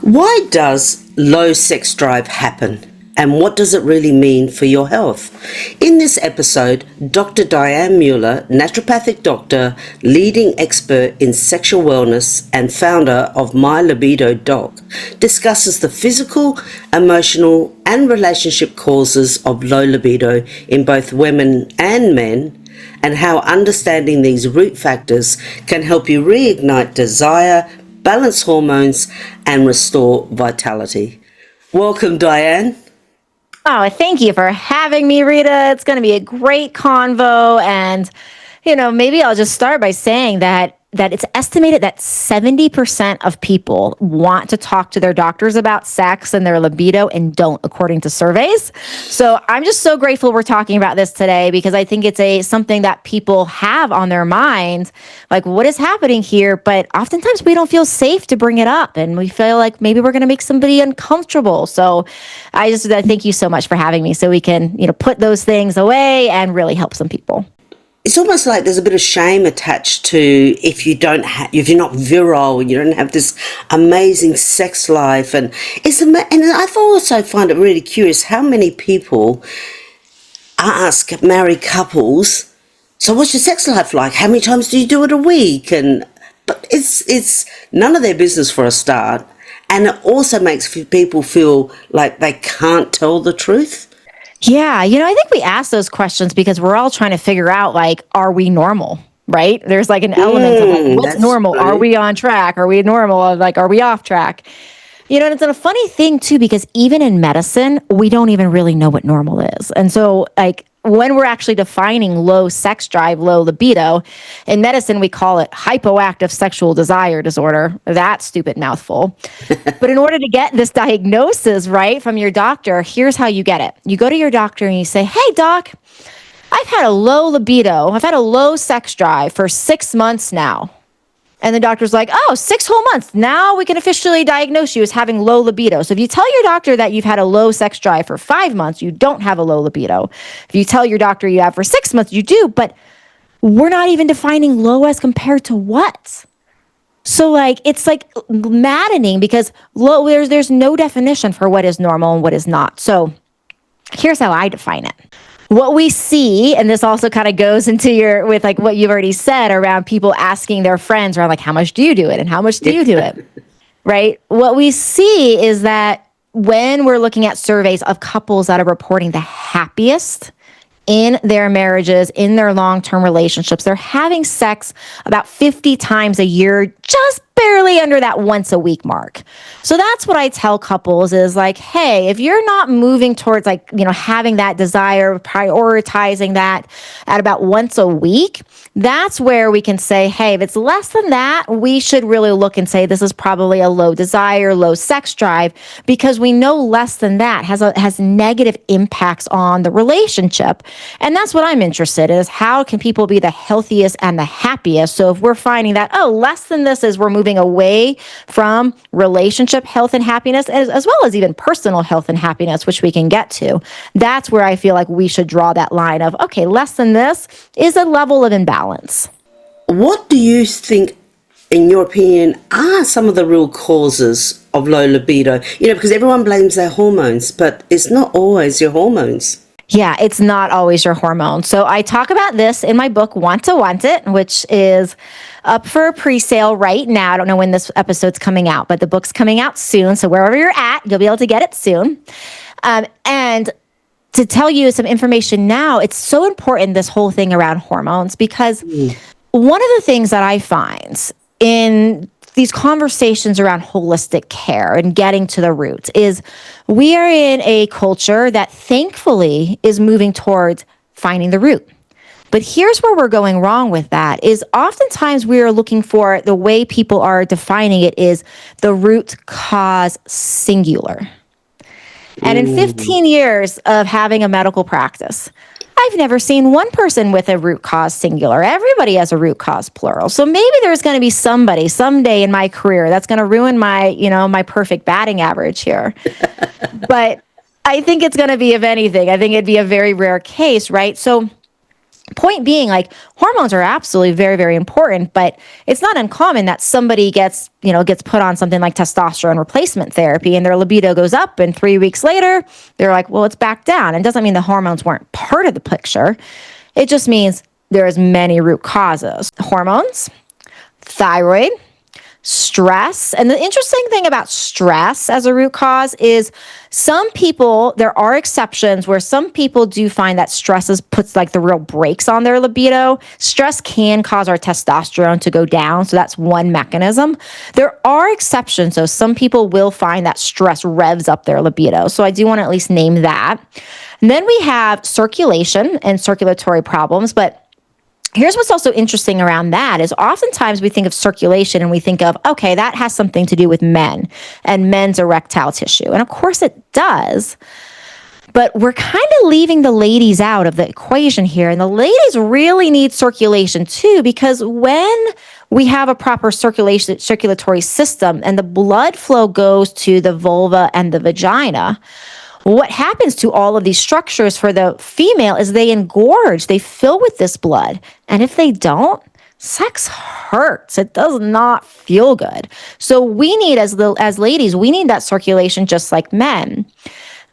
Why does low sex drive happen? And what does it really mean for your health? In this episode, Dr. Diane Mueller, naturopathic doctor, leading expert in sexual wellness and founder of My Libido Doc, discusses the physical, emotional and relationship causes of low libido in both women and men, and how understanding these root factors can help you reignite desire, balance hormones and restore vitality. Welcome, Diane. Oh, thank you for having me, Rita. It's going to be a great convo. And, maybe I'll just start by saying that it's estimated that 70% of people want to talk to their doctors about sex and their libido and don't, according to surveys. So I'm just so grateful we're talking about this today because I think it's something that people have on their mind, like what is happening here? But oftentimes we don't feel safe to bring it up and we feel like maybe we're going to make somebody uncomfortable. So I thank you so much for having me so we can, put those things away and really help some people. It's almost like there's a bit of shame attached to if you're not virile and you don't have this amazing sex life, and I also find it really curious how many people ask married couples, so what's your sex life like? How many times do you do it a week? But it's none of their business for a start, and it also makes people feel like they can't tell the truth. Yeah, I think we ask those questions because we're all trying to figure out, are we normal, right? There's an element of what's normal? True. Are we on track? Are we normal? Are we off track? And it's a funny thing too, because even in medicine, we don't even really know what normal is. And so when we're actually defining low sex drive, low libido, in medicine, we call it hypoactive sexual desire disorder. That stupid mouthful. But in order to get this diagnosis, right, from your doctor, here's how you get it. You go to your doctor and you say, hey, doc, I've had a low libido. I've had a low sex drive for 6 months now. And the doctor's like, 6 whole months. Now we can officially diagnose you as having low libido. So if you tell your doctor that you've had a low sex drive for 5 months, you don't have a low libido. If you tell your doctor you have for 6 months, you do. But we're not even defining low as compared to what. So it's maddening because low, there's no definition for what is normal and what is not. So here's how I define it. What we see, and this also kind of goes into with what you've already said around people asking their friends around how much do you do it and how much do you do it, right? What we see is that when we're looking at surveys of couples that are reporting the happiest in their marriages, in their long-term relationships, they're having sex about 50 times a year, just barely under that once a week mark. So that's what I tell couples is hey, if you're not moving towards having that desire, prioritizing that at about once a week, that's where we can say, hey, if it's less than that, we should really look and say this is probably a low desire, low sex drive, because we know less than that has negative impacts on the relationship. And that's what I'm interested in is how can people be the healthiest and the happiest? So if we're finding that, less than this is we're moving away from relationship health and happiness, as well as even personal health and happiness, which we can get to. That's where I feel like we should draw that line of, okay, less than this is a level of imbalance. What do you think, in your opinion, are some of the real causes of low libido? Because everyone blames their hormones, but it's not always your hormones. Yeah, it's not always your hormones. So I talk about this in my book, Want to Want It, which is up for pre-sale right now. I don't know when this episode's coming out, but the book's coming out soon. So wherever you're at, you'll be able to get it soon. And to tell you some information now, it's so important, this whole thing around hormones, because one of the things that I find in these conversations around holistic care and getting to the roots is we are in a culture that thankfully is moving towards finding the root. But here's where we're going wrong with that is oftentimes we are looking for the way people are defining it is the root cause singular. And in 15 years of having a medical practice, I've never seen one person with a root cause singular. Everybody has a root cause plural. So maybe there's going to be somebody someday in my career that's going to ruin my, my perfect batting average here. But I think it's going to be, if anything, I think it'd be a very rare case, right? So point being, like, hormones are absolutely very, very important, but it's not uncommon that somebody gets put on something like testosterone replacement therapy and their libido goes up, and 3 weeks later, they're like, well, it's back down. And it doesn't mean the hormones weren't part of the picture. It just means there's many root causes. Hormones, thyroid, stress. And the interesting thing about stress as a root cause is some people, there are exceptions where some people do find that stress puts like the real brakes on their libido. Stress can cause our testosterone to go down. So that's one mechanism. There are exceptions. So some people will find that stress revs up their libido. So I do want to at least name that. And then we have circulation and circulatory problems, but here's what's also interesting around that is oftentimes we think of circulation and we think of, okay, that has something to do with men and men's erectile tissue. And of course it does, but we're kind of leaving the ladies out of the equation here. And the ladies really need circulation too, because when we have a proper circulatory system and the blood flow goes to the vulva and the vagina, what happens to all of these structures for the female is they engorge, they fill with this blood. And if they don't, sex hurts. It does not feel good. So we need, as ladies, we need that circulation just like men.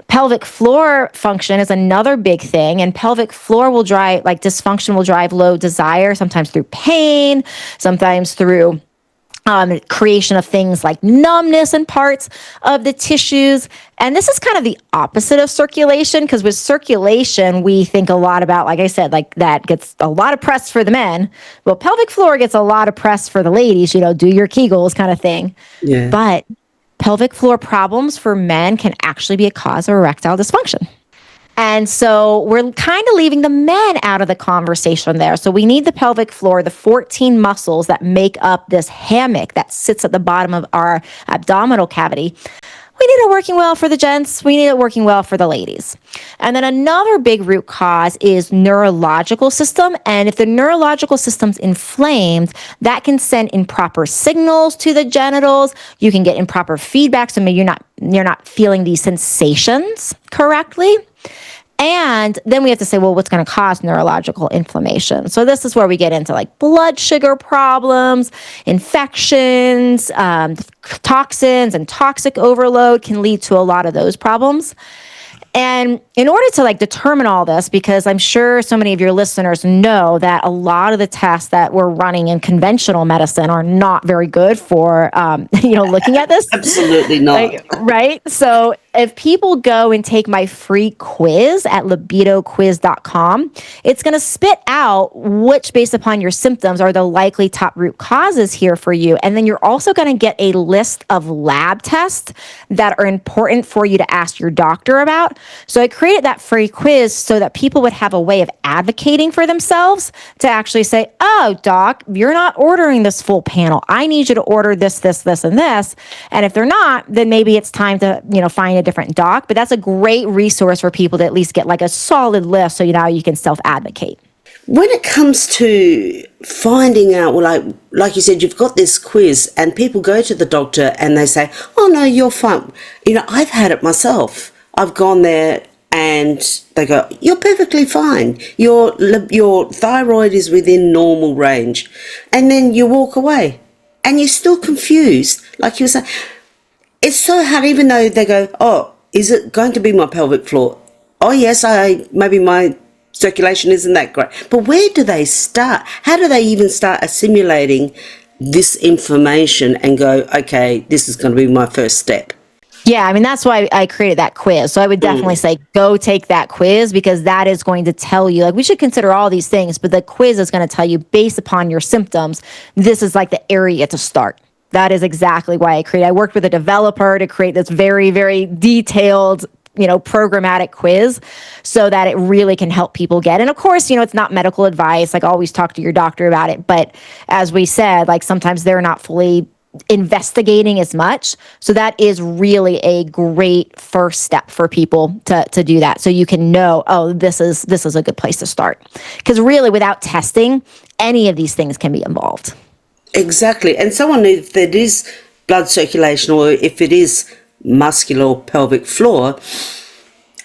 Pelvic floor function is another big thing, and pelvic floor will drive, like dysfunction will drive low desire, sometimes through pain, sometimes through creation of things like numbness in parts of the tissues. And this is kind of the opposite of circulation, because with circulation, we think a lot about, like I said, like that gets a lot of press for the men. Well, pelvic floor gets a lot of press for the ladies, do your Kegels kind of thing. Yeah. But pelvic floor problems for men can actually be a cause of erectile dysfunction. And so we're kind of leaving the men out of the conversation there. So we need the pelvic floor, the 14 muscles that make up this hammock that sits at the bottom of our abdominal cavity. We need it working well for the gents. We need it working well for the ladies. And then another big root cause is neurological system. And if the neurological system's inflamed, that can send improper signals to the genitals. You can get improper feedback. So maybe you're not feeling these sensations correctly. And then we have to say, well, what's going to cause neurological inflammation? So this is where we get into like blood sugar problems, infections, toxins, and toxic overload can lead to a lot of those problems. And in order to like determine all this, because I'm sure so many of your listeners know that a lot of the tests that we're running in conventional medicine are not very good for, looking at this. Absolutely not. Right? So if people go and take my free quiz at libidoquiz.com, it's going to spit out which, based upon your symptoms, are the likely top root causes here for you. And then you're also going to get a list of lab tests that are important for you to ask your doctor about. So I created that free quiz so that people would have a way of advocating for themselves to actually say, oh, doc, you're not ordering this full panel. I need you to order this, this, this, and this. And if they're not, then maybe it's time to, find a different doc. But that's a great resource for people to at least get like a solid list so you can self-advocate. When it comes to finding out, well, like you said, you've got this quiz and people go to the doctor and they say, oh, no, you're fine. I've had it myself. I've gone there and they go, you're perfectly fine. Your thyroid is within normal range. And then you walk away and you're still confused. Like you were saying, it's so hard, even though they go, oh, is it going to be my pelvic floor? Oh, yes, maybe my circulation isn't that great. But where do they start? How do they even start assimilating this information and go, okay, this is going to be my first step? Yeah, that's why I created that quiz. So I would definitely say go take that quiz, because that is going to tell you, like, we should consider all these things, but the quiz is going to tell you based upon your symptoms, this is like the area to start. That is exactly why I worked with a developer to create this very, very detailed, programmatic quiz so that it really can help people get. And of course, it's not medical advice. Like, always talk to your doctor about it. But as we said, like, sometimes they're not fully investigating as much. So that is really a great first step for people to do that. So you can know, oh, this is a good place to start. Because really, without testing, any of these things can be involved. Exactly. And someone, if it is blood circulation or if it is muscular or pelvic floor,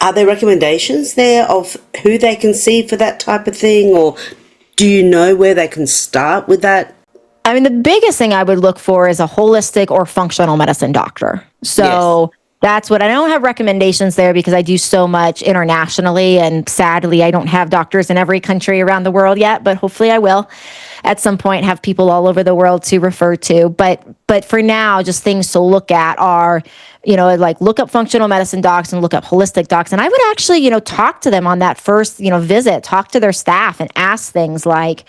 Are there recommendations there of who they can see for that type of thing, or do you know where they can start with that? I mean, the biggest thing I would look for is a holistic or functional medicine doctor. Yes. So that's what I don't have recommendations there because I do so much internationally. And sadly, I don't have doctors in every country around the world yet, but hopefully I will at some point have people all over the world to refer to. But for now, just things to look at are, like look up functional medicine docs and look up holistic docs. And I would actually, talk to them on that first, visit, talk to their staff and ask things like,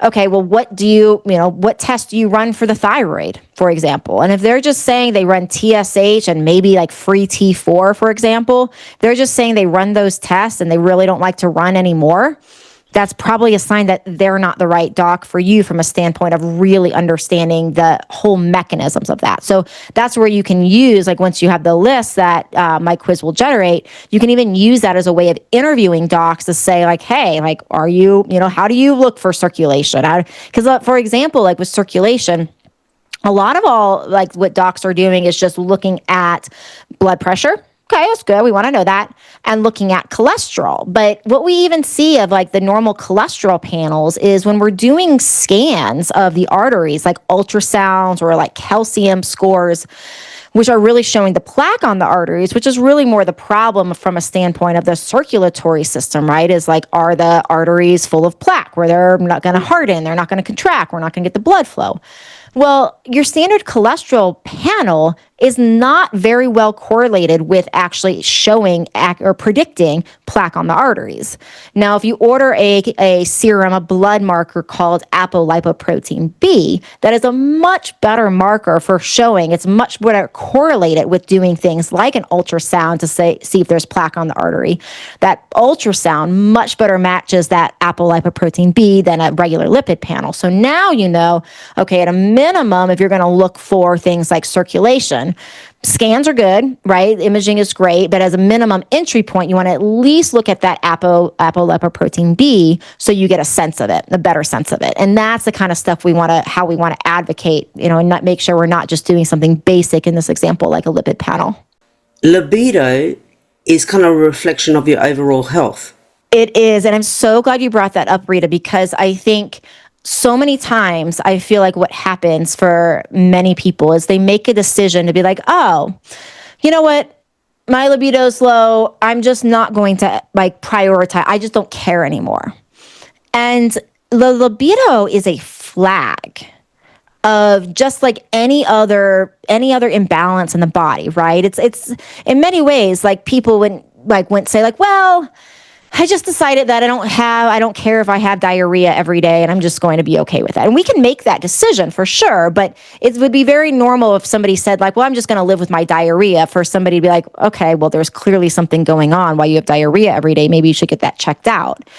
okay, well, what test do you run for the thyroid, for example? And if they're just saying they run TSH and maybe like free T4, for example, they're just saying they run those tests and they really don't like to run anymore, that's probably a sign that they're not the right doc for you from a standpoint of really understanding the whole mechanisms of that. So that's where you can use, like once you have the list that my quiz will generate, you can even use that as a way of interviewing docs to say like, hey, like, are you, how do you look for circulation? Because for example, like with circulation, a lot of all like what docs are doing is just looking at blood pressure. Okay, that's good. We want to know that. And looking at cholesterol. But what we even see of like the normal cholesterol panels is when we're doing scans of the arteries, like ultrasounds or like calcium scores, which are really showing the plaque on the arteries, which is really more the problem from a standpoint of the circulatory system, right? Is like, are the arteries full of plaque where they're not going to harden, they're not going to contract, we're not going to get the blood flow. Well, your standard cholesterol panel is not very well correlated with actually showing or predicting plaque on the arteries. Now, if you order a serum, a blood marker called apolipoprotein B, that is a much better marker for showing. It's much better correlated with doing things like an ultrasound to see if there's plaque on the artery. That ultrasound much better matches that apolipoprotein B than a regular lipid panel. So now you know, okay, at a minimum, if you're going to look for things like circulation, scans are good, right? Imaging is great, but as a minimum entry point, you want to at least look at that apolipoprotein B so you get a sense of it, a better sense of it. And that's the kind of stuff how we want to advocate, and not make sure we're not just doing something basic in this example, like a lipid panel. Libido is kind of a reflection of your overall health. It is. And I'm so glad you brought that up, Rita, because I think so many times I feel like what happens for many people is they make a decision to be like, oh, you know what? My libido's low. I'm just not going to like prioritize. I just don't care anymore. And the libido is a flag of just like any other imbalance in the body, right? It's in many ways like people wouldn't say like, well, I just decided that I don't care if I have diarrhea every day and I'm just going to be okay with that. And we can make that decision for sure, but it would be very normal if somebody said like, well, I'm just going to live with my diarrhea, for somebody to be like, okay, well, there's clearly something going on while you have diarrhea every day. Maybe you should get that checked out.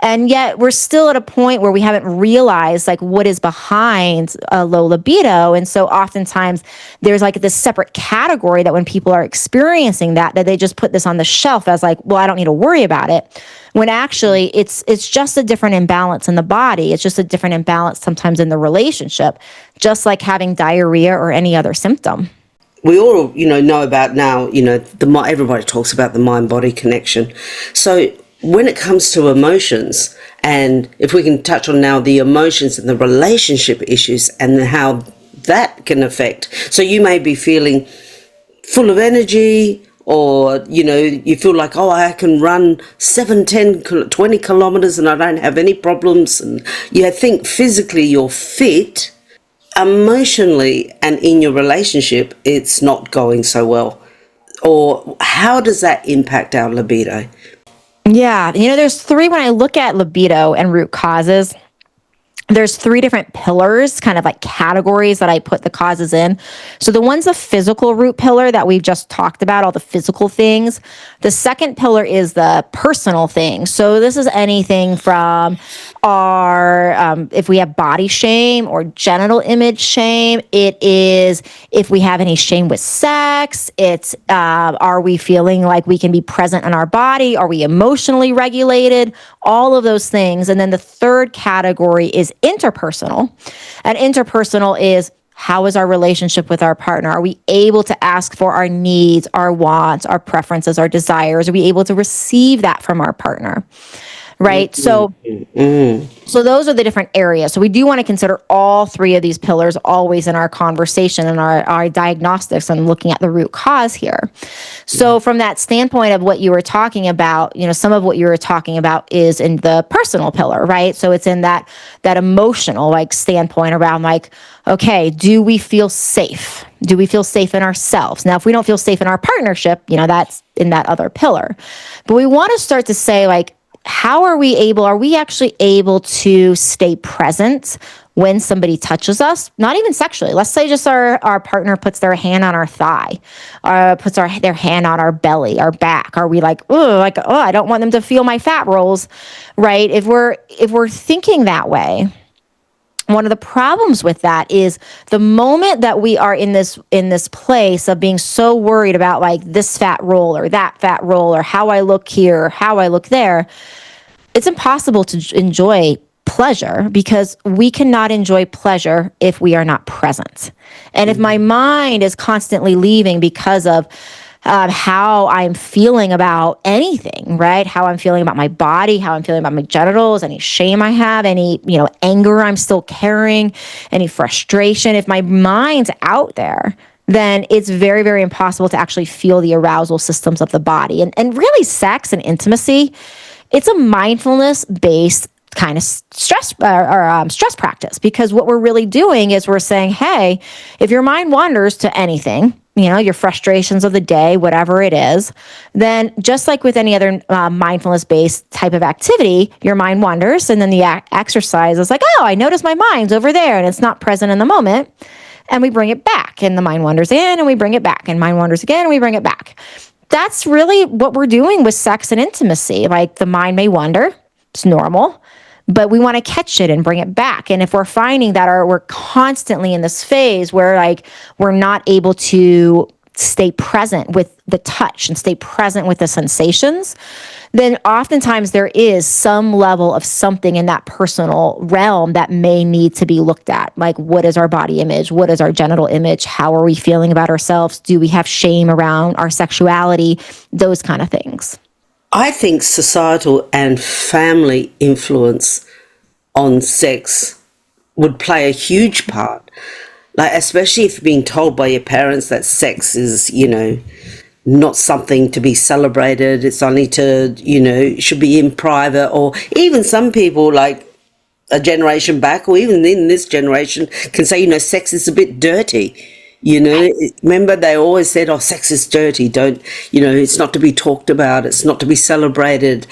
And yet we're still at a point where we haven't realized like what is behind a low libido. And so oftentimes there's like this separate category that when people are experiencing that they just put this on the shelf as like, well, I don't need to worry about it. When actually it's just a different imbalance in the body. It's just a different imbalance sometimes in the relationship, just like having diarrhea or any other symptom. We all, know about now, everybody talks about the mind-body connection. So when it comes to emotions, and if we can touch on now the emotions and the relationship issues and how that can affect. So you may be feeling full of energy, or, you feel like, oh, I can run 7, 10, 20 kilometers and I don't have any problems. And you think physically you're fit, emotionally and in your relationship, it's not going so well. Or how does that impact our libido? Yeah. There's three, when I look at libido and root causes, there's three different pillars, kind of like categories that I put the causes in. So the one's the physical root pillar that we've just talked about, all the physical things. The second pillar is the personal things. So this is anything from if we have body shame or genital image shame. It is if we have any shame with sex. It's are we feeling like we can be present in our body? Are we emotionally regulated? All of those things. And then the third category is interpersonal. And interpersonal is How is our relationship with our partner? Are we able to ask for our needs, our wants, our preferences, our desires? Are we able to receive that from our partner? Right? So those are the different areas. So we do want to consider all three of these pillars always in our conversation and our diagnostics and looking at the root cause here. So from that standpoint of what you were talking about, some of what you were talking about is in the personal pillar, right? So it's in that emotional like standpoint around like, okay, do we feel safe? Do we feel safe in ourselves? Now, if we don't feel safe in our partnership, that's in that other pillar. But we want to start to say like, are we actually able to stay present when somebody touches us? Not even sexually. Let's say just our partner puts their hand on our thigh, puts their hand on our belly, our back. Are we like, oh, I don't want them to feel my fat rolls, right? If we're thinking that way, one of the problems with that is the moment that we are in this place of being so worried about like this fat roll or that fat roll or how I look here or how I look there, it's impossible to enjoy pleasure because we cannot enjoy pleasure if we are not present. And if my mind is constantly leaving because of how I'm feeling about anything, right? How I'm feeling about my body, how I'm feeling about my genitals, any shame I have, any, anger I'm still carrying, any frustration. If my mind's out there, then it's very, very impossible to actually feel the arousal systems of the body. And really sex and intimacy, it's a mindfulness-based kind of stress stress practice, because what we're really doing is we're saying, hey, if your mind wanders to anything, your frustrations of the day, whatever it is, then just like with any other mindfulness-based type of activity, your mind wanders, and then the exercise is like, oh, I notice my mind's over there, and it's not present in the moment, and we bring it back, and the mind wanders in, and we bring it back, and mind wanders again, and we bring it back. That's really what we're doing with sex and intimacy. Like the mind may wander, it's normal, but we want to catch it and bring it back. And if we're finding that we're constantly in this phase where like we're not able to stay present with the touch and stay present with the sensations, then oftentimes there is some level of something in that personal realm that may need to be looked at. Like, what is our body image? What is our genital image? How are we feeling about ourselves? Do we have shame around our sexuality? Those kind of things. I think societal and family influence on sex would play a huge part. Like, especially if being told by your parents that sex is, not something to be celebrated. It's only should be in private. Or even some people like a generation back, or even in this generation, can say, sex is a bit dirty. Remember they always said, oh, sex is dirty. Don't, it's not to be talked about. It's not to be celebrated.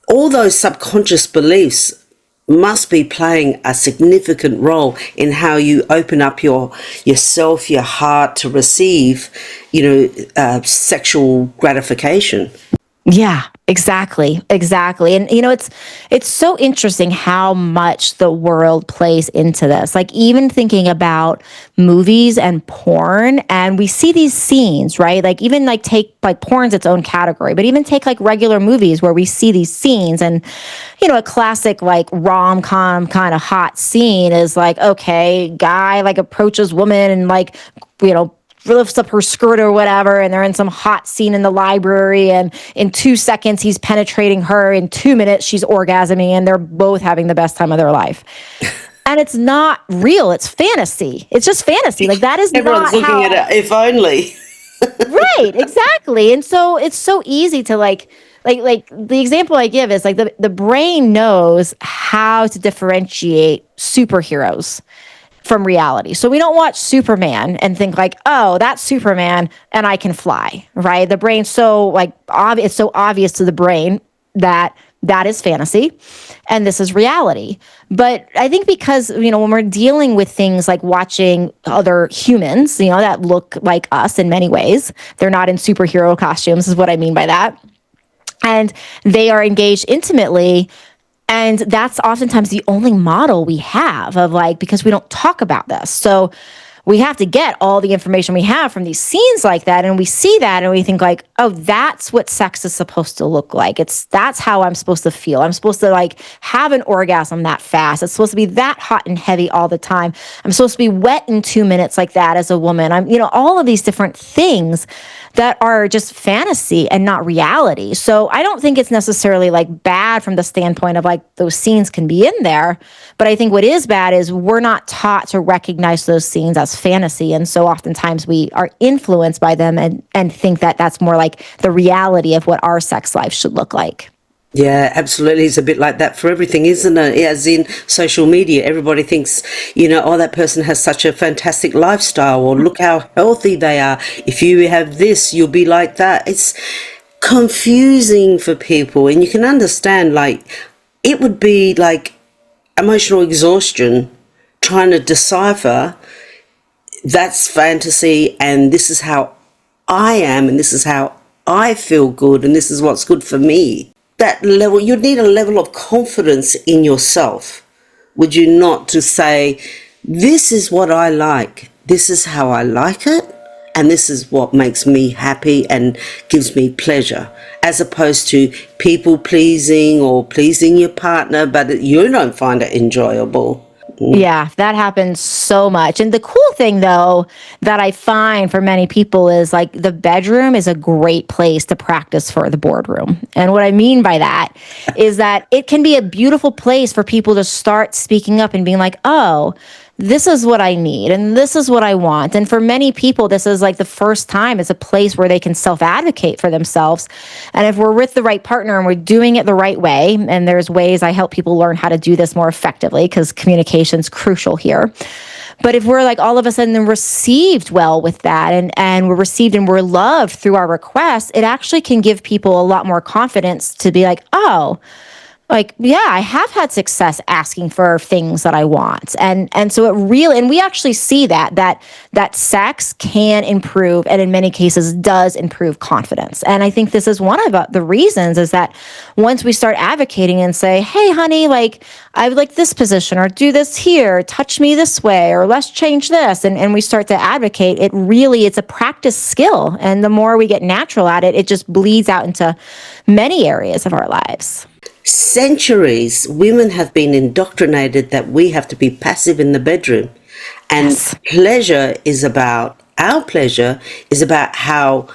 All those subconscious beliefs must be playing a significant role in how you open up yourself, your heart to receive, sexual gratification. Yeah, exactly. And it's so interesting how much the world plays into this. Like even thinking about movies and porn, and we see these scenes, right? Like even like take like porn's its own category, but even take like regular movies where we see these scenes, and a classic like rom-com kind of hot scene is like, okay, guy like approaches woman and like, lifts up her skirt or whatever, and they're in some hot scene in the library, and in 2 seconds he's penetrating her, in 2 minutes she's orgasming, and they're both having the best time of their life. And it's not real, it's fantasy. It's just fantasy. Like that is Everyone's not looking at it, if only. Right, exactly. And so it's so easy to like the example I give is like the brain knows how to differentiate superheroes from reality. So we don't watch Superman and think like, oh, that's Superman and I can fly, right? The brain's so like it's so obvious to the brain that is fantasy and this is reality. But I think because, when we're dealing with things like watching other humans, that look like us in many ways, they're not in superhero costumes is what I mean by that. And they are engaged intimately. And that's oftentimes the only model we have of like, because we don't talk about this. So we have to get all the information we have from these scenes like that. And we see that and we think like, oh, that's what sex is supposed to look like. That's how I'm supposed to feel. I'm supposed to like have an orgasm that fast. It's supposed to be that hot and heavy all the time. I'm supposed to be wet in 2 minutes like that as a woman. All of these different things that are just fantasy and not reality. So I don't think it's necessarily like bad from the standpoint of like those scenes can be in there. But I think what is bad is we're not taught to recognize those scenes as fantasy. And so oftentimes we are influenced by them and think that that's more like the reality of what our sex life should look like. Yeah, absolutely. It's a bit like that for everything, isn't it? As in social media, everybody thinks, oh, that person has such a fantastic lifestyle, or look how healthy they are. If you have this, you'll be like that. It's confusing for people. And you can understand, like, it would be like emotional exhaustion trying to decipher that's fantasy and this is how I am and this is how I feel good and this is what's good for me. That level, you need a level of confidence in yourself, would you not, to say, this is what I like, this is how I like it, and this is what makes me happy and gives me pleasure, as opposed to people pleasing or pleasing your partner, but you don't find it enjoyable. Yeah, that happens so much. And the cool thing, though, that I find for many people is like the bedroom is a great place to practice for the boardroom. And what I mean by that is that it can be a beautiful place for people to start speaking up and being like, oh, this is what I need and this is what I want. And for many people, this is like the first time it's a place where they can self-advocate for themselves. And if we're with the right partner and we're doing it the right way, and there's ways I help people learn how to do this more effectively because communication is crucial here. But if we're like all of a sudden received well with that and we're received and we're loved through our requests, it actually can give people a lot more confidence to be like, oh, like, yeah, I have had success asking for things that I want. And so it really, and we actually see that sex can improve and in many cases does improve confidence. And I think this is one of the reasons is that once we start advocating and say, hey, honey, like, I would like this position or do this here, touch me this way, or let's change this. And we start to advocate, it's a practice skill. And the more we get natural at it, it just bleeds out into many areas of our lives. Centuries, women have been indoctrinated that we have to be passive in the bedroom. And Yes. our pleasure is about how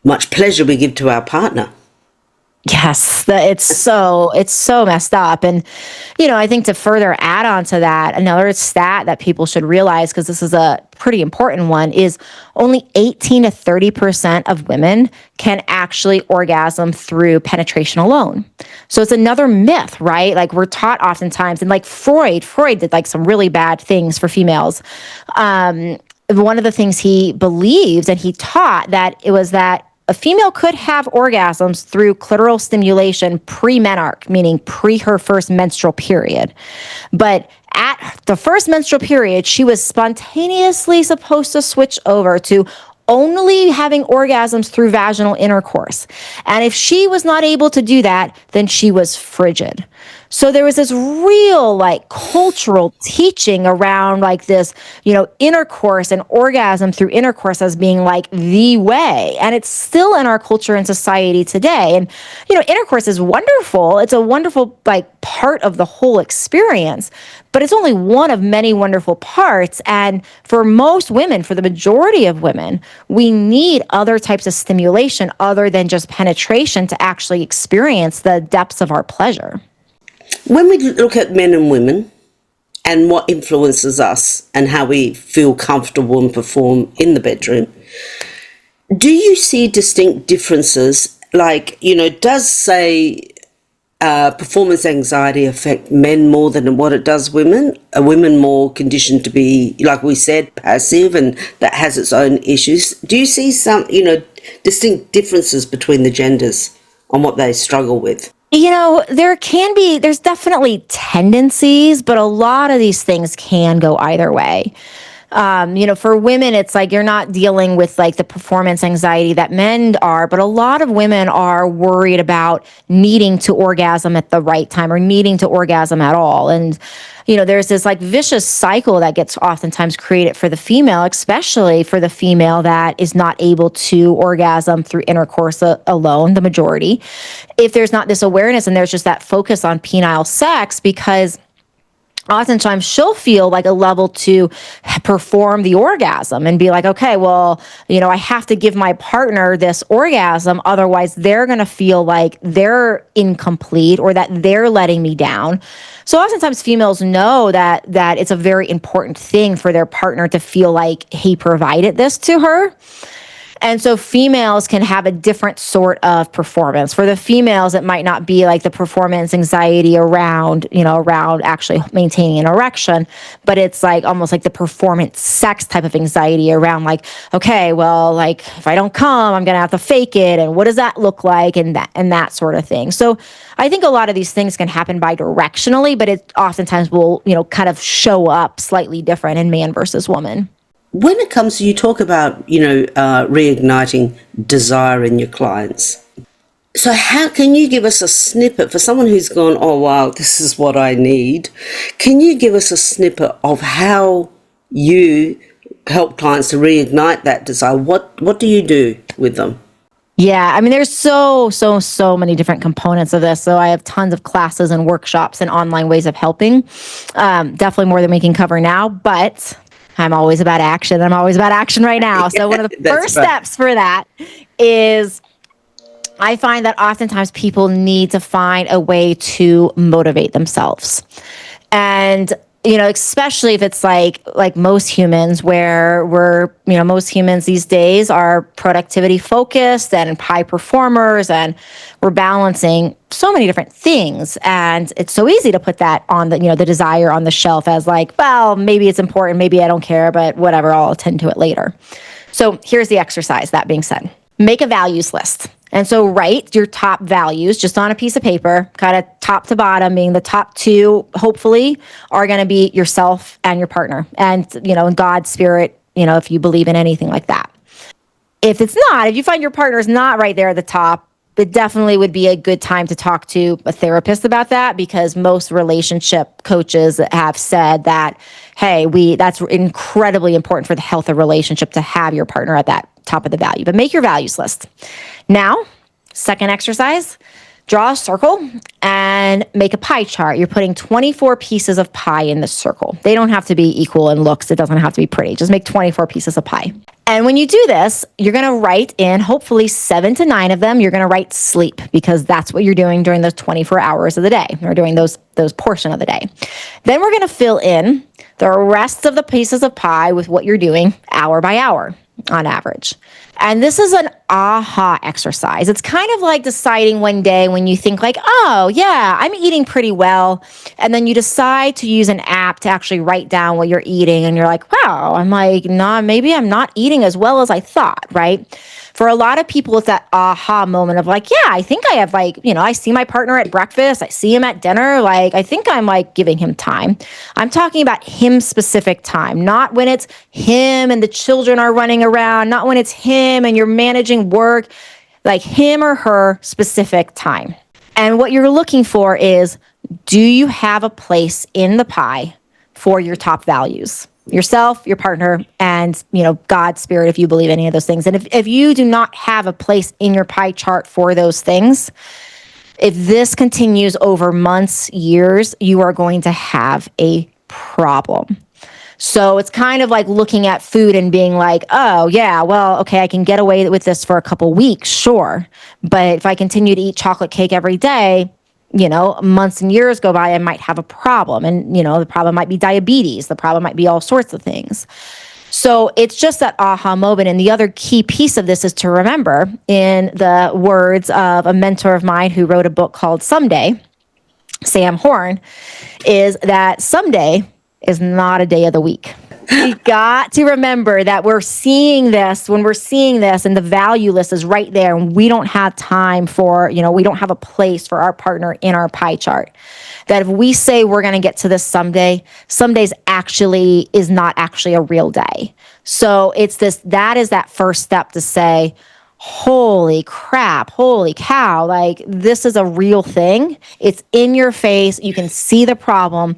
much pleasure we give to our partner. Yes, it's so messed up. And, I think to further add on to that, another stat that people should realize, because this is a pretty important one, is only 18 to 30% of women can actually orgasm through penetration alone. So it's another myth, right? Like we're taught oftentimes, and like Freud did like some really bad things for females. One of the things he believed and he taught that it was that a female could have orgasms through clitoral stimulation pre-menarche, meaning pre her first menstrual period. But at the first menstrual period, she was spontaneously supposed to switch over to only having orgasms through vaginal intercourse. And if she was not able to do that, then she was frigid. So there was this real like cultural teaching around like this, intercourse and orgasm through intercourse as being like the way. And it's still in our culture and society today. And, intercourse is wonderful. It's a wonderful like part of the whole experience, but it's only one of many wonderful parts. And for most women, for the majority of women, we need other types of stimulation other than just penetration to actually experience the depths of our pleasure. When we look at men and women and what influences us and how we feel comfortable and perform in the bedroom, do you see distinct differences? Like, does, say, performance anxiety affect men more than what it does women? Are women more conditioned to be, like we said, passive, and that has its own issues? Do you see some, distinct differences between the genders on what they struggle with? There's definitely tendencies, but a lot of these things can go either way. For women, it's like you're not dealing with like the performance anxiety that men are, but a lot of women are worried about needing to orgasm at the right time or needing to orgasm at all. And, there's this like vicious cycle that gets oftentimes created for the female, especially for the female that is not able to orgasm through intercourse alone, the majority. If there's not this awareness and there's just that focus on penile sex, because oftentimes she'll feel like a level to perform the orgasm and be like, okay, well, I have to give my partner this orgasm. Otherwise they're going to feel like they're incomplete or that they're letting me down. So oftentimes females know that it's a very important thing for their partner to feel like he provided this to her. And so females can have a different sort of performance. For the females, it might not be like the performance anxiety around actually maintaining an erection, but it's like almost like the performance sex type of anxiety around like, okay, well, like if I don't come, I'm going to have to fake it. And what does that look like? And that sort of thing. So I think a lot of these things can happen bi-directionally, but it oftentimes will, kind of show up slightly different in man versus woman. When it comes to, you talk about, reigniting desire in your clients. So how can you give us a snippet for someone who's gone, oh, wow, this is what I need? Can you give us a snippet of how you help clients to reignite that desire? What do you do with them? Yeah, I mean, there's so many different components of this. So I have tons of classes and workshops and online ways of helping. Definitely more than we can cover now, but I'm always about action. I'm always about action right now. So one of the first steps for that is I find that oftentimes people need to find a way to motivate themselves. And especially if it's like most humans where most humans these days are productivity focused and high performers, and we're balancing so many different things. And it's so easy to put that on the desire on the shelf as like, well, maybe it's important, maybe I don't care, but whatever, I'll attend to it later. So here's the exercise. That being said, make a values list. And so write your top values just on a piece of paper, kind of top to bottom, meaning the top two, hopefully, are going to be yourself and your partner. And, in God's spirit, if you believe in anything like that. If it's not, if you find your partner's not right there at the top, it definitely would be a good time to talk to a therapist about that, because most relationship coaches have said that, hey, that's incredibly important for the health of relationship to have your partner at that top of the value. But make your values list. Now, second exercise, draw a circle and make a pie chart. You're putting 24 pieces of pie in the circle. They don't have to be equal in looks. It doesn't have to be pretty. Just make 24 pieces of pie. And when you do this, you're going to write in hopefully 7 to 9 of them. You're going to write sleep, because that's what you're doing during those 24 hours of the day, or doing those portion of the day. Then we're going to fill in the rest of the pieces of pie with what you're doing hour by hour on average. And this is an aha exercise. It's kind of like deciding one day when you think like, oh yeah, I'm eating pretty well. And then you decide to use an app to actually write down what you're eating. And you're like, wow, I'm like, nah, maybe I'm not eating as well as I thought, right? For a lot of people, it's that aha moment of like, yeah, I think I have I see my partner at breakfast. I see him at dinner. Like, I think I'm like giving him time. I'm talking about him specific time, not when it's him and the children are running around, not when it's him and you're managing work, like him or her specific time. And what you're looking for is, do you have a place in the pie for your top values? Yourself, your partner, and God's spirit, if you believe any of those things. And if you do not have a place in your pie chart for those things, if this continues over months, years, you are going to have a problem. So it's kind of like looking at food and being like, oh yeah, well, okay, I can get away with this for a couple weeks, sure. But if I continue to eat chocolate cake every day, months and years go by, I might have a problem. And, the problem might be diabetes. The problem might be all sorts of things. So it's just that aha moment. And the other key piece of this is to remember, in the words of a mentor of mine who wrote a book called Someday, Sam Horn, is that someday is not a day of the week. We got to remember that we're seeing this when we're seeing this, and the value list is right there. And we don't have time for, we don't have a place for our partner in our pie chart. That if we say we're going to get to this someday, some days actually is not actually a real day. So that is that first step to say, holy crap, holy cow, like this is a real thing. It's in your face. You can see the problem.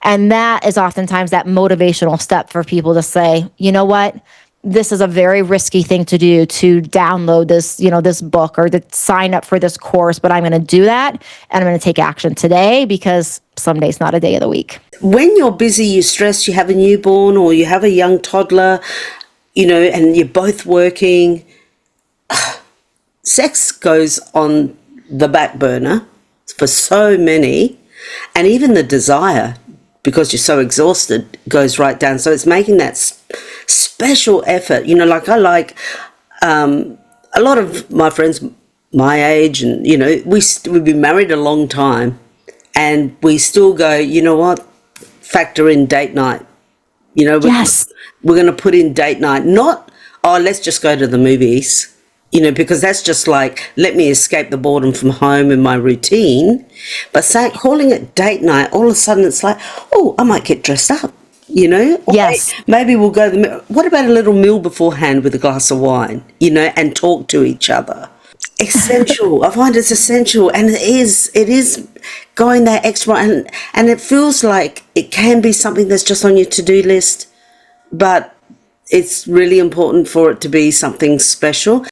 And that is oftentimes that motivational step for people to say, you know what? This is a very risky thing to do, to download this, this book or to sign up for this course, but I'm going to do that and I'm going to take action today because someday's not a day of the week. When you're busy, you're stressed, you have a newborn or you have a young toddler, and you're both working, sex goes on the back burner for so many, and even the desire, because you're so exhausted, goes right down. So it's making that special effort. Like I like a lot of my friends my age, and we've been married a long time, and we still go, you know what, factor in date night. Yes. We're going to put in date night, not, oh, let's just go to the movies. Because that's just like, let me escape the boredom from home and my routine. But calling it date night, all of a sudden it's like, oh, I might get dressed up, Yes. Maybe we'll go what about a little meal beforehand with a glass of wine, and talk to each other. Essential. I find it's essential. And it is going that extra, and it feels like it can be something that's just on your to-do list, but it's really important for it to be something special.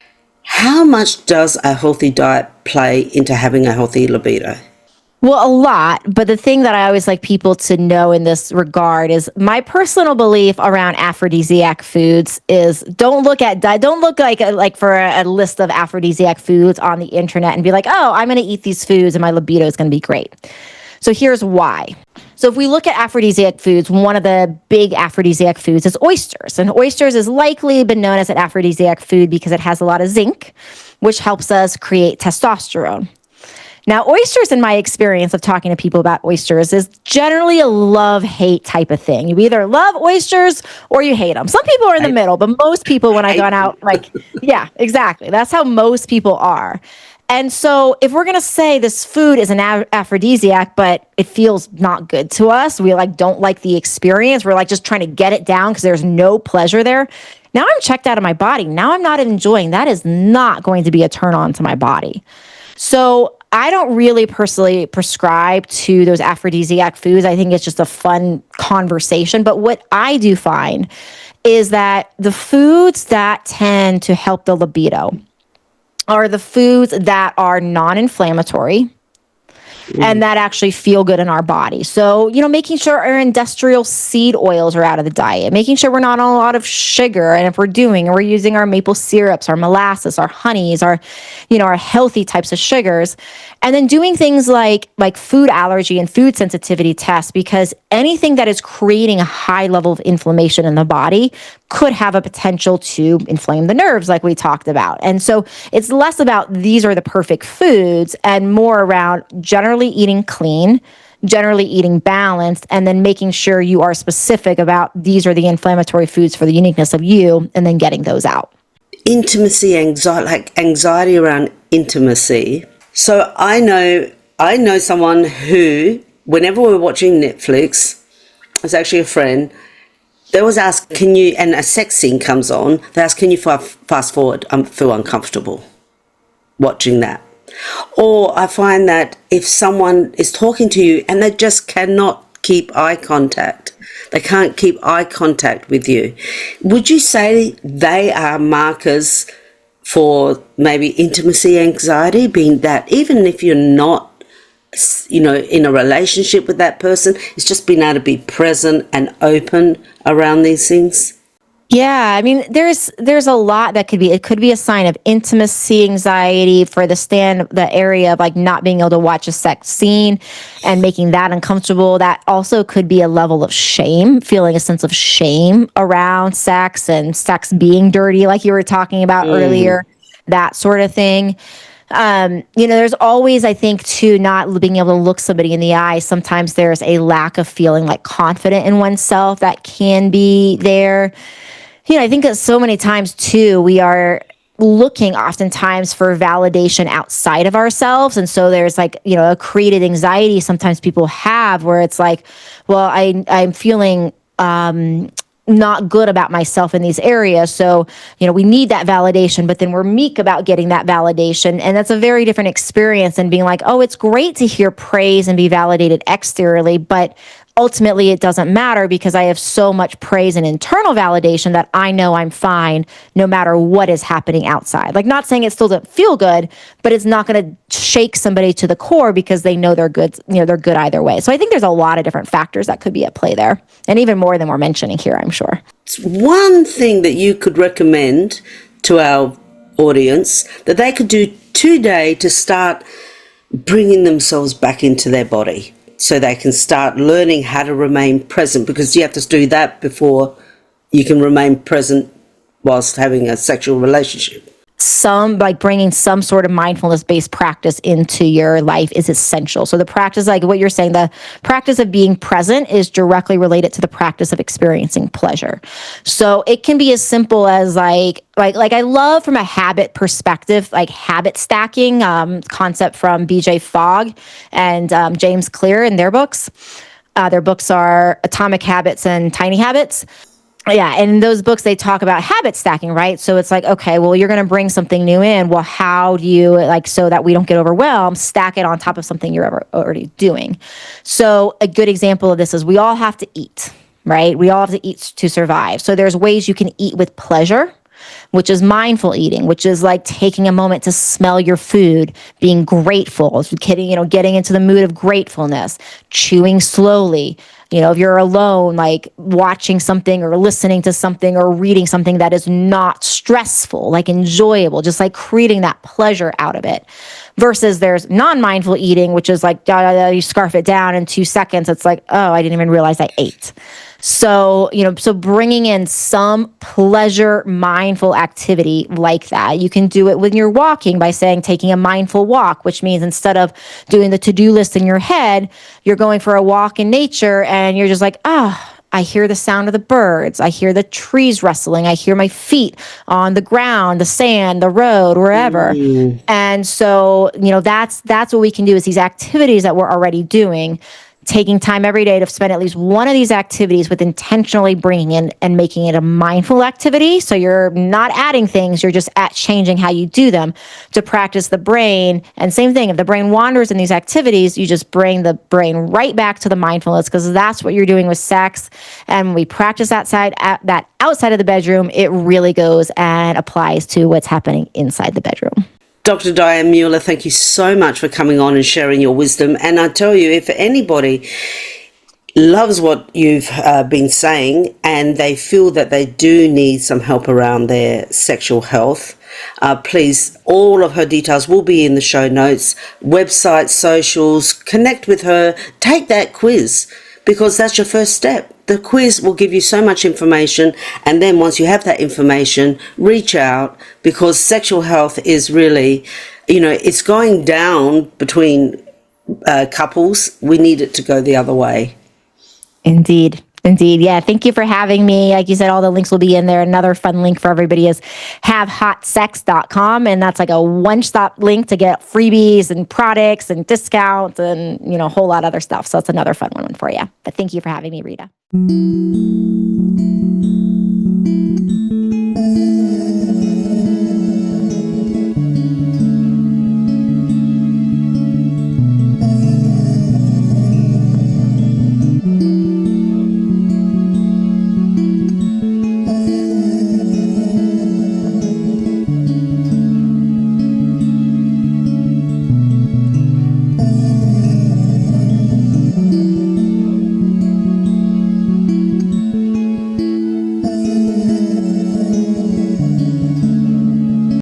How much does a healthy diet play into having a healthy libido? Well, a lot, but the thing that I always like people to know in this regard is my personal belief around aphrodisiac foods is don't look like for a list of aphrodisiac foods on the internet and be like, oh, I'm going to eat these foods and my libido is going to be great. So here's why. So if we look at aphrodisiac foods, one of the big aphrodisiac foods is oysters. And oysters has likely been known as an aphrodisiac food because it has a lot of zinc, which helps us create testosterone. Now, oysters, in my experience of talking to people about oysters, is generally a love-hate type of thing. You either love oysters or you hate them. Some people are in the middle, but most people, when I've gone out, yeah, exactly. That's how most people are. And so if we're going to say this food is an aphrodisiac, but it feels not good to us, we don't like the experience, we're just trying to get it down because there's no pleasure there. Now I'm checked out of my body. Now I'm not enjoying. That is not going to be a turn on to my body. So I don't really personally prescribe to those aphrodisiac foods. I think it's just a fun conversation. But what I do find is that the foods that tend to help the libido are the foods that are non-inflammatory and that actually feel good in our body. So, making sure our industrial seed oils are out of the diet, making sure we're not on a lot of sugar. And if we're using our maple syrups, our molasses, our honeys, our healthy types of sugars. And then doing things like food allergy and food sensitivity tests, because anything that is creating a high level of inflammation in the body could have a potential to inflame the nerves like we talked about. And so it's less about these are the perfect foods and more around generally eating clean, generally eating balanced, and then making sure you are specific about these are the inflammatory foods for the uniqueness of you, and then getting those out. Intimacy, anxiety around intimacy. So I know someone who, whenever we're watching Netflix, it's actually a friend, they always ask, and a sex scene comes on, they ask, can you fast forward? I feel uncomfortable watching that. Or I find that if someone is talking to you and they just cannot keep eye contact, they can't keep eye contact with you, would you say they are markers for maybe intimacy anxiety, being that even if you're not in a relationship with that person, it's just being able to be present and open around these things? Yeah, I mean, there's a lot that could be. It could be a sign of intimacy anxiety for the area of not being able to watch a sex scene and making that uncomfortable. That also could be a level of shame, feeling a sense of shame around sex and sex being dirty, like you were talking about earlier, that sort of thing. There's always, I think, too, not being able to look somebody in the eye. Sometimes there's a lack of feeling like confident in oneself that can be there. I think that so many times too, we are looking oftentimes for validation outside of ourselves. And so there's like, a created anxiety sometimes people have where it's like, well, I'm feeling, not good about myself in these areas. So, we need that validation, but then we're meek about getting that validation. And that's a very different experience than being like, oh, it's great to hear praise and be validated exteriorly, but ultimately it doesn't matter because I have so much praise and internal validation that I know I'm fine no matter what is happening outside. Like, not saying it still doesn't feel good, but it's not going to shake somebody to the core because they know they're good, they're good either way. So I think there's a lot of different factors that could be at play there, and even more than we're mentioning here, I'm sure. One thing that you could recommend to our audience that they could do today to start bringing themselves back into their body, so they can start learning how to remain present, because you have to do that before you can remain present whilst having a sexual relationship. Bringing some sort of mindfulness-based practice into your life is essential. So the practice, like what you're saying, the practice of being present is directly related to the practice of experiencing pleasure. So it can be as simple as like I love, from a habit perspective, like habit stacking, concept from BJ Fogg and James Clear in their books. Their books are Atomic Habits and Tiny Habits. Yeah, and in those books, they talk about habit stacking, right? So it's like, okay, well, you're going to bring something new in. Well, how do you, so that we don't get overwhelmed, stack it on top of something you're already doing? So a good example of this is we all have to eat, right? We all have to eat to survive. So there's ways you can eat with pleasure, which is mindful eating, which is like taking a moment to smell your food, being grateful, getting into the mood of gratefulness, chewing slowly. If you're alone, like watching something or listening to something or reading something that is not stressful, like enjoyable, just like creating that pleasure out of it. Versus there's non-mindful eating, which is like, you scarf it down in 2 seconds. It's like, oh, I didn't even realize I ate. So, so bringing in some pleasure, mindful activity like that. You can do it when you're walking by taking a mindful walk, which means instead of doing the to-do list in your head, you're going for a walk in nature and you're just like, I hear the sound of the birds. I hear the trees rustling. I hear my feet on the ground, the sand, the road, wherever. And so, that's what we can do, is these activities that we're already doing, taking time every day to spend at least one of these activities with intentionally bringing in and making it a mindful activity. So you're not adding things, you're just changing how you do them to practice the brain. And same thing, if the brain wanders in these activities, you just bring the brain right back to the mindfulness, because that's what you're doing with sex. And when we practice that outside of the bedroom, it really goes and applies to what's happening inside the bedroom. Dr. Diane Mueller, thank you so much for coming on and sharing your wisdom. And I tell you, if anybody loves what you've been saying and they feel that they do need some help around their sexual health, please, all of her details will be in the show notes, website, socials. Connect with her, take that quiz, because that's your first step. The quiz will give you so much information, and then once you have that information, reach out, because sexual health is really, it's going down between couples. We need it to go the other way. Indeed. Yeah. Thank you for having me. Like you said, all the links will be in there. Another fun link for everybody is havehotsex.com. And that's like a one-stop link to get freebies and products and discounts and, a whole lot of other stuff. So it's another fun one for you. But thank you for having me, Rita.